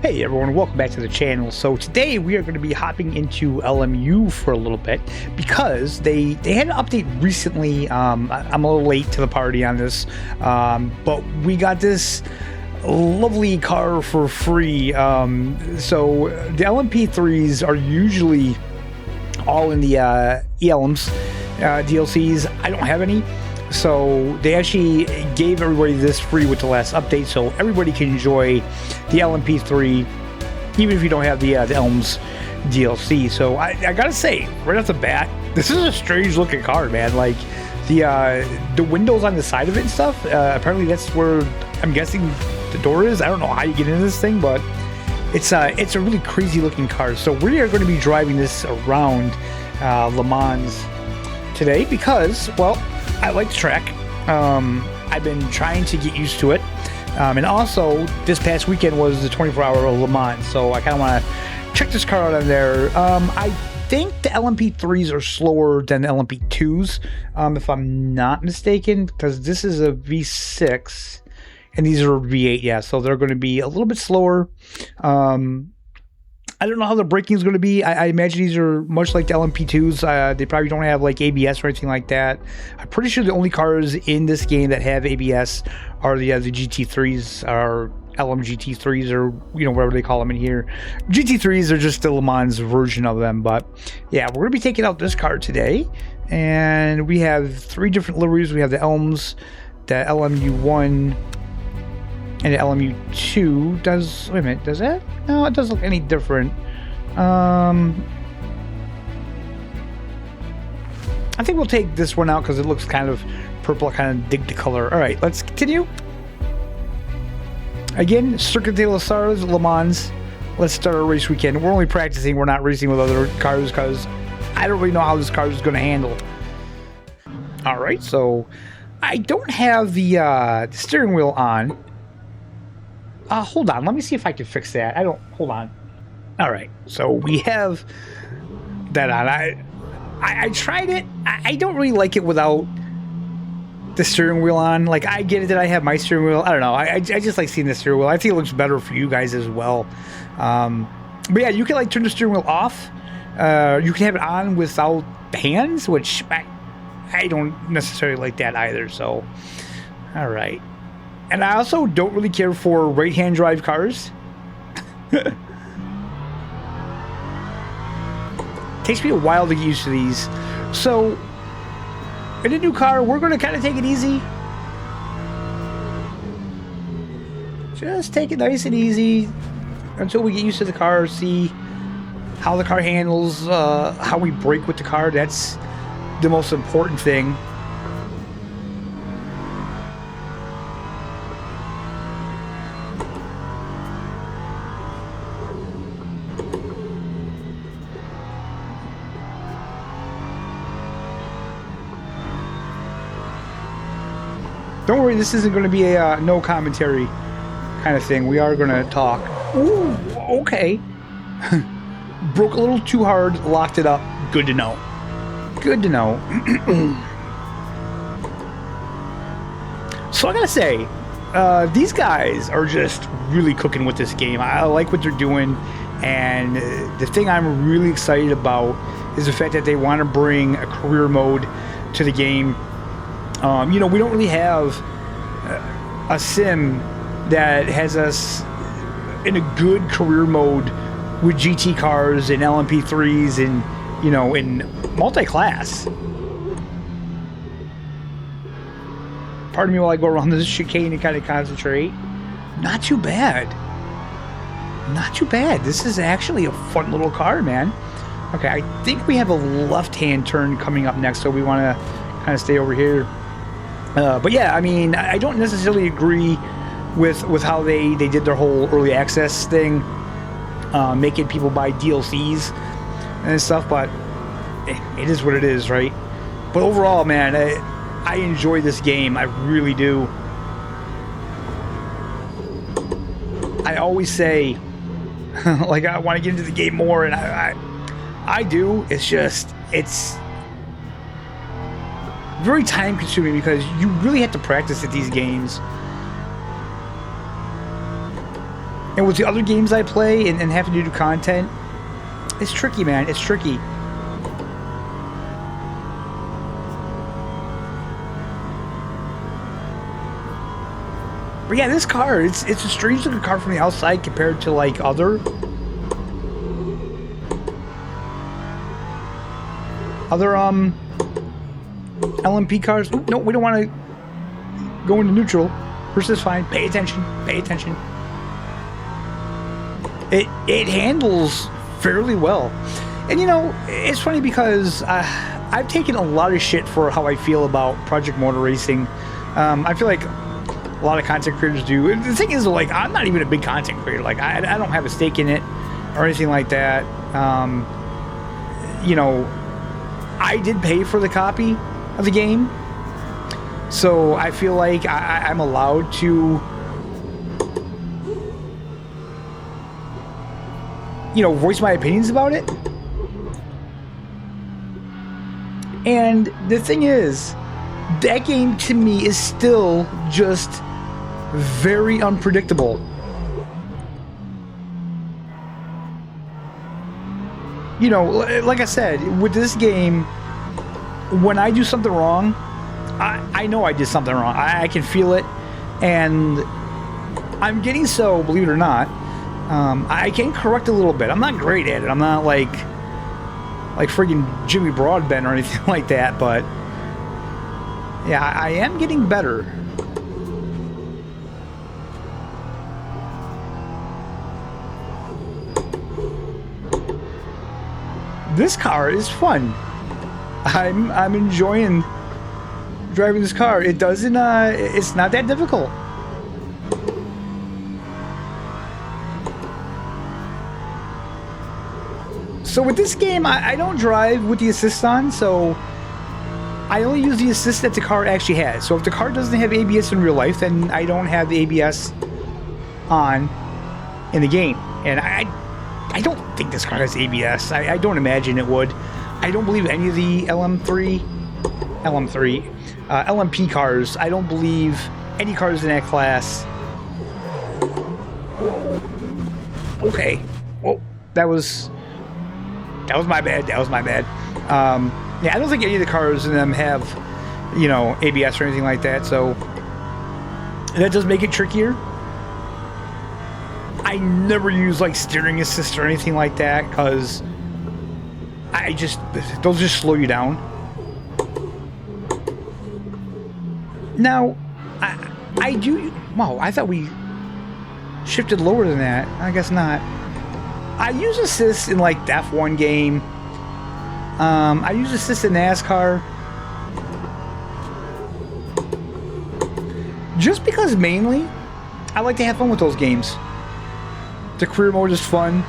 Hey everyone, welcome back to the channel. So today we are going to be hopping into LMU for a little bit because they had an update recently. I'm a little late to the party on this, but we got this lovely car for free. So the LMP3s are usually all in the ELMs DLCs. I don't have any. So they actually gave everybody this free with the last update, so everybody can enjoy the LMP3 even if you don't have the ELMS DLC. So I gotta say, right off the bat, this is a strange looking car, man. Like the windows on the side of it and stuff, apparently that's where I'm guessing the door is. I don't know how you get into this thing, but it's a really crazy looking car. So we are going to be driving this around Le Mans today because, well, I like the track. I've been trying to get used to it. And also, this past weekend was the 24-hour Le Mans, so I kind of want to check this car out on there. I think the LMP3s are slower than the LMP2s, if I'm not mistaken, because this is a V6, and these are V8, yeah, so they're going to be a little bit slower. I don't know how the braking is going to be. I imagine these are much like the LMP2s. They probably don't have like ABS or anything like that. I'm pretty sure the only cars in this game that have ABS are the GT3s, or LM GT3s, or whatever they call them in here. GT3s are just the Le Mans version of them. But yeah, we're going to be taking out this car today, and we have 3 different liveries. We have the ELMS, the LMU1, and the LMU2 does, wait a minute, does that? No, it doesn't look any different. I think we'll take this one out because it looks kind of purple. I kind of dig the color. All right, let's continue. Again, Circuit de los Stars, Le Mans. Let's start our race weekend. We're only practicing. We're not racing with other cars because I don't really know how this car is going to handle. All right, so I don't have the steering wheel on. Hold on, let me see if I can fix that. Hold on. All right, so we have that on. I tried it. I don't really like it without the steering wheel on. Like, I get it that I have my steering wheel. I don't know. I just like seeing the steering wheel. I think it looks better for you guys as well. But yeah, you can like turn the steering wheel off. You can have it on without the hands, which I don't necessarily like that either. So, all right. And I also don't really care for right-hand drive cars. Takes me a while to get used to these. So, in a new car, we're going to kind of take it easy. Just take it nice and easy until we get used to the car, see how the car handles, how we brake with the car. That's the most important thing. Don't worry, this isn't going to be a no commentary kind of thing. We are going to talk. Ooh, okay. Broke a little too hard, locked it up. Good to know. Good to know. So I gotta say, these guys are just really cooking with this game. I like what they're doing, and the thing I'm really excited about is the fact that they want to bring a career mode to the game. We don't really have a sim that has us in a good career mode with GT cars and LMP3s and, in multi-class. Pardon me while I go around this chicane and kind of concentrate. Not too bad. Not too bad. This is actually a fun little car, man. Okay, I think we have a left-hand turn coming up next, so we want to kind of stay over here. But yeah, I mean, I don't necessarily agree with how they did their whole early access thing, making people buy DLCs and stuff, but it is what it is, right? But overall, man, I enjoy this game. I really do. I always say, like, I want to get into the game more, and I do. It's just, it's very time consuming because you really have to practice at these games. And with the other games I play and having to do content, it's tricky, man. It's tricky. But yeah, this car, it's a strange looking car from the outside compared to like other LMP cars. No, we don't want to go into neutral. First is fine. Pay attention. Pay attention. It handles fairly well. And you know, it's funny because I've taken a lot of shit for how I feel about Project Motor Racing. I feel like a lot of content creators do. And the thing is, like, I'm not even a big content creator. Like, I don't have a stake in it or anything like that. You know, I did pay for the copy of the game, so I feel like I'm allowed to, you know, voice my opinions about it. And the thing is, that game to me is still just very unpredictable. You know, like I said, with this game, when I do something wrong, I know I did something wrong. I can feel it, and I'm getting so, believe it or not, I can correct a little bit. I'm not great at it. I'm not like friggin' Jimmy Broadbent or anything like that, but yeah, I am getting better. This car is fun. I'm enjoying driving this car. It doesn't it's not that difficult. So with this game, I don't drive with the assist on, so I only use the assist that the car actually has. So if the car doesn't have ABS in real life, then I don't have the ABS on in the game. And I don't think this car has ABS. I don't imagine it would. I don't believe any of the LMP cars. I don't believe any cars in that class. Okay. Well, that was my bad. That was my bad. Yeah, I don't think any of the cars in them have, you know, ABS or anything like that. So that does make it trickier. I never use like steering assist or anything like that because they'll just slow you down. Now, I do. Wow, I thought we shifted lower than that. I guess not. I use assist in like the F1 game. I use assist in NASCAR. Just because mainly I like to have fun with those games. The career mode is fun.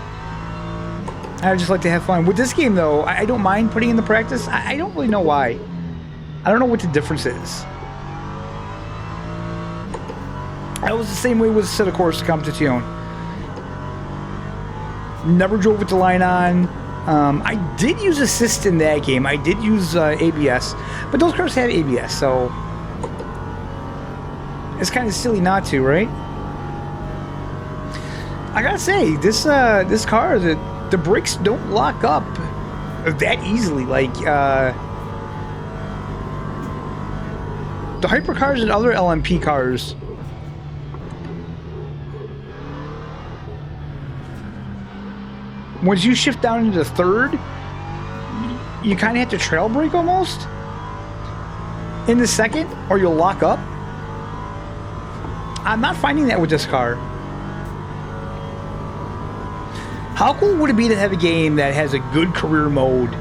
I just like to have fun. With this game though, I don't mind putting in the practice. I don't really know why. I don't know what the difference is. That was the same way with a set of course competition. Never drove with the line on. I did use assist in that game. I did use ABS, but those cars have ABS, so it's kind of silly not to, right? I gotta say, this car, the brakes don't lock up that easily. Like the hypercars and other LMP cars. Once you shift down into third, you kind of have to trail brake almost in the second, or you'll lock up. I'm not finding that with this car. How cool would it be to have a game that has a good career mode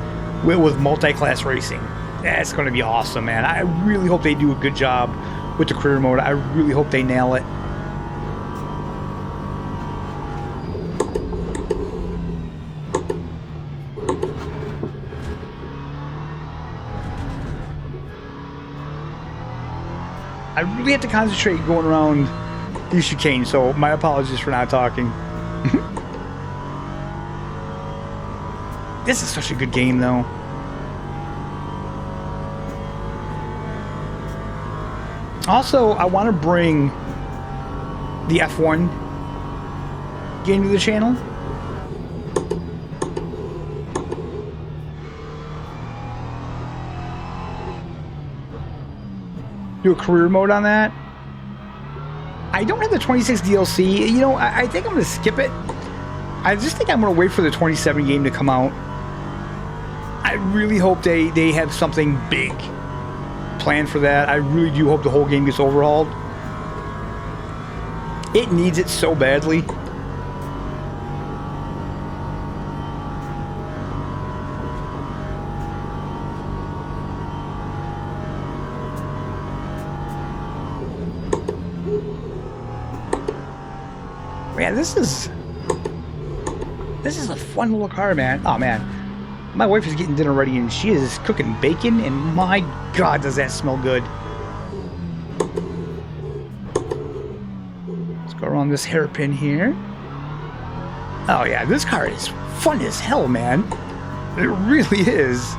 with multi-class racing? That's going to be awesome, man. I really hope they do a good job with the career mode. I really hope they nail it. I really have to concentrate going around these chicanes, so my apologies for not talking. This is such a good game, though. Also, I want to bring the F1 game to the channel. Do a career mode on that. I don't have the 26 DLC. You know, I think I'm going to skip it. I just think I'm going to wait for the 27 game to come out. I really hope they have something big planned for that. I really do hope the whole game gets overhauled. It needs it so badly. Man, this is a fun little car, man. Oh man, my wife is getting dinner ready and she is cooking bacon, and my God, does that smell good. Let's go around this hairpin here. Oh yeah, this car is fun as hell, man. It really is.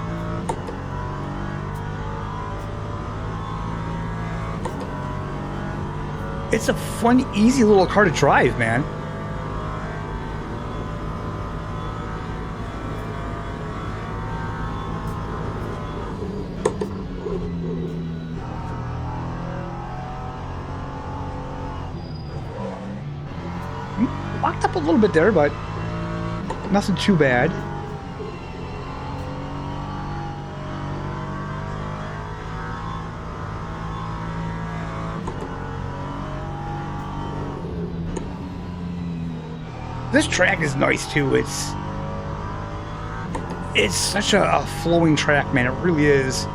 It's a fun, easy little car to drive, man. Locked up a little bit there, but nothing too bad. This track is nice too. It's such a flowing track, man. It really is.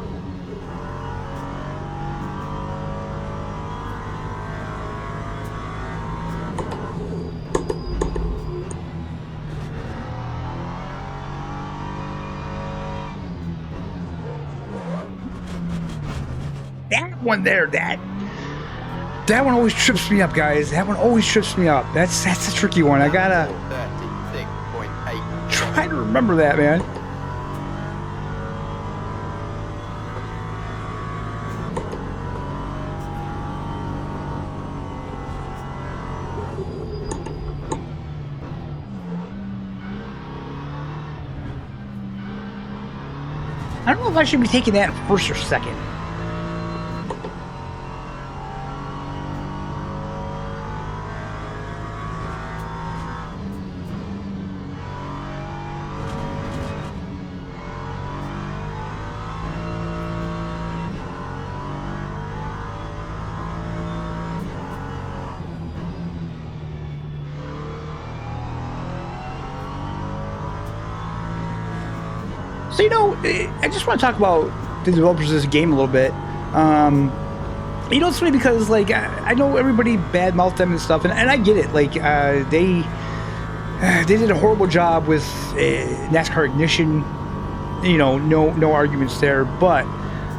That one there, that one always trips me up, guys. That one always trips me up. That's a tricky one. I gotta try to remember that, man. I don't know if I should be taking that first or second. So, you know, I just want to talk about the developers of this game a little bit. You know, it's funny because, like, I know everybody badmouthed them and stuff, and I get it. Like, they did a horrible job with NASCAR Ignition. You know, no arguments there. But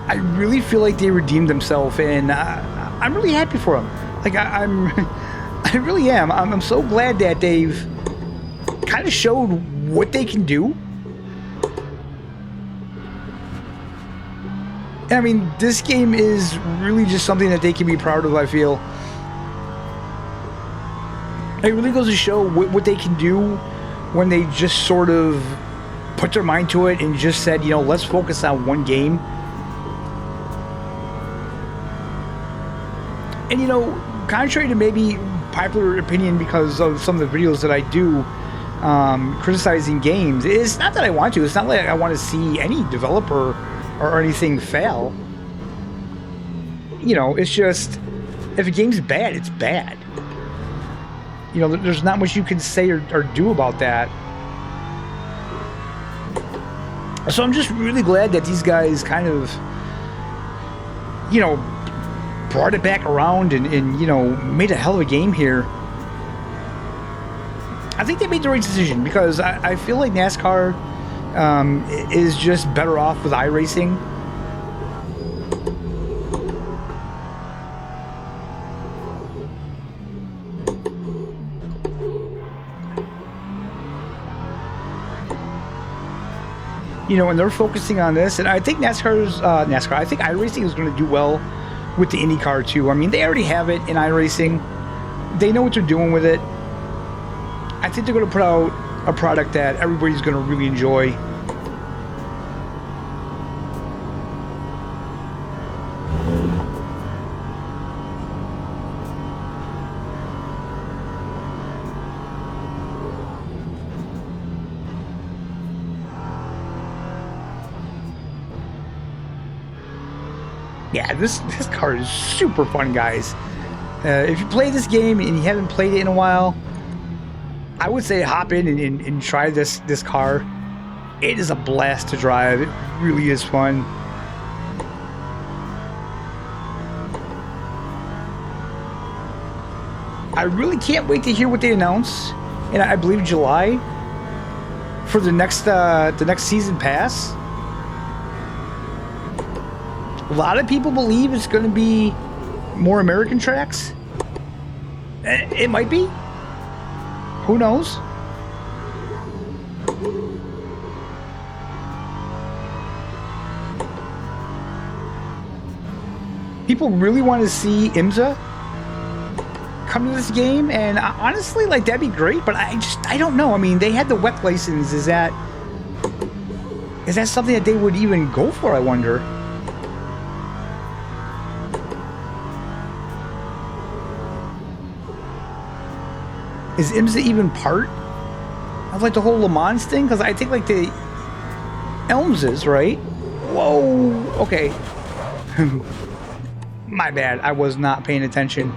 I really feel like they redeemed themselves, and I'm really happy for them. Like, I really am. I'm so glad that they've kind of showed what they can do. I mean, this game is really just something that they can be proud of, I feel. It really goes to show what they can do when they just sort of put their mind to it and just said, you know, let's focus on one game. And, you know, contrary to maybe popular opinion because of some of the videos that I do criticizing games, it's not that I want to. It's not like I want to see any developer or anything fail. You know, it's just, if a game's bad, it's bad. You know, there's not much you can say or do about that. So I'm just really glad that these guys kind of, you know, brought it back around and you know, made a hell of a game here. I think they made the right decision because I feel like NASCAR is just better off with iRacing. You know, and they're focusing on this, and I think I think iRacing is going to do well with the IndyCar too. I mean, they already have it in iRacing. They know what they're doing with it. I think they're going to put out a product that everybody's going to really enjoy. Yeah, this card is super fun, guys. If you play this game and you haven't played it in a while, I would say hop in and try this car. It is a blast to drive. It really is fun. I really can't wait to hear what they announce, and I believe July, for the next season pass. A lot of people believe it's going to be more American tracks. It might be. Who knows? People really want to see IMSA come to this game, and honestly, like, that'd be great, but I don't know. I mean, they had the WEC license. Is that something that they would even go for, I wonder? Is IMSA even part of, like, the whole Le Mans thing? Because I think, like, the Elms is, right? Whoa, okay. My bad, I was not paying attention.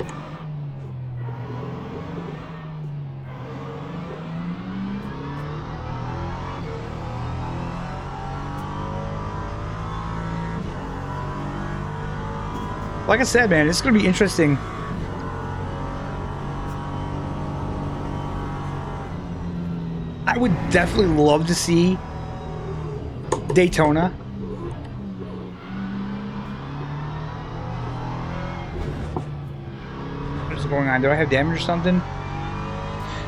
Like I said, man, it's going to be interesting. I would definitely love to see Daytona. What is going on? Do I have damage or something?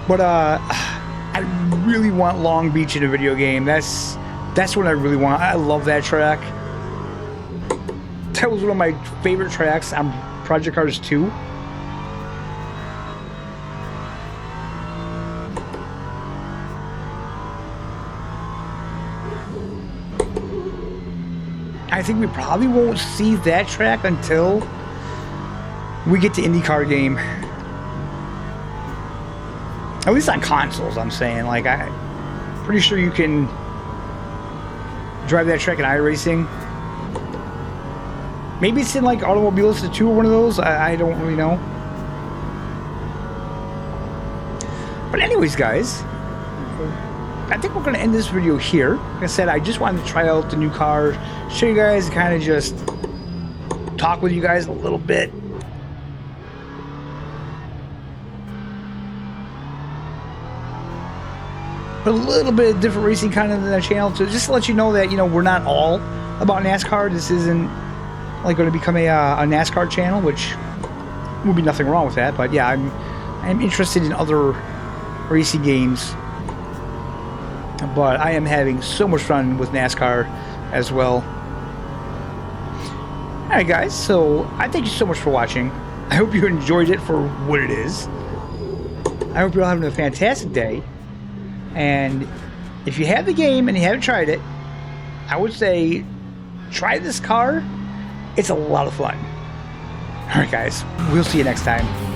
But I really want Long Beach in a video game. That's what I really want. I love that track. That was one of my favorite tracks on Project Cars 2. I think we probably won't see that track until we get to IndyCar game. At least on consoles, I'm saying. Like, I'm pretty sure you can drive that track in iRacing. Maybe it's in, like, Automobilista 2 or one of those. I don't really know. But anyways, guys, I think we're going to end this video here. Like I said, I just wanted to try out the new car, show you guys, kind of just talk with you guys a little bit. But a little bit of different racing content in the channel, to just to let you know that, you know, we're not all about NASCAR. This isn't like going to become a NASCAR channel, which would be nothing wrong with that. But yeah, I'm interested in other racing games. But I am having so much fun with NASCAR as well. Alright, guys, so I thank you so much for watching. I hope you enjoyed it for what it is. I hope you're all having a fantastic day. And if you have the game and you haven't tried it, I would say try this car. It's a lot of fun. Alright, guys, we'll see you next time.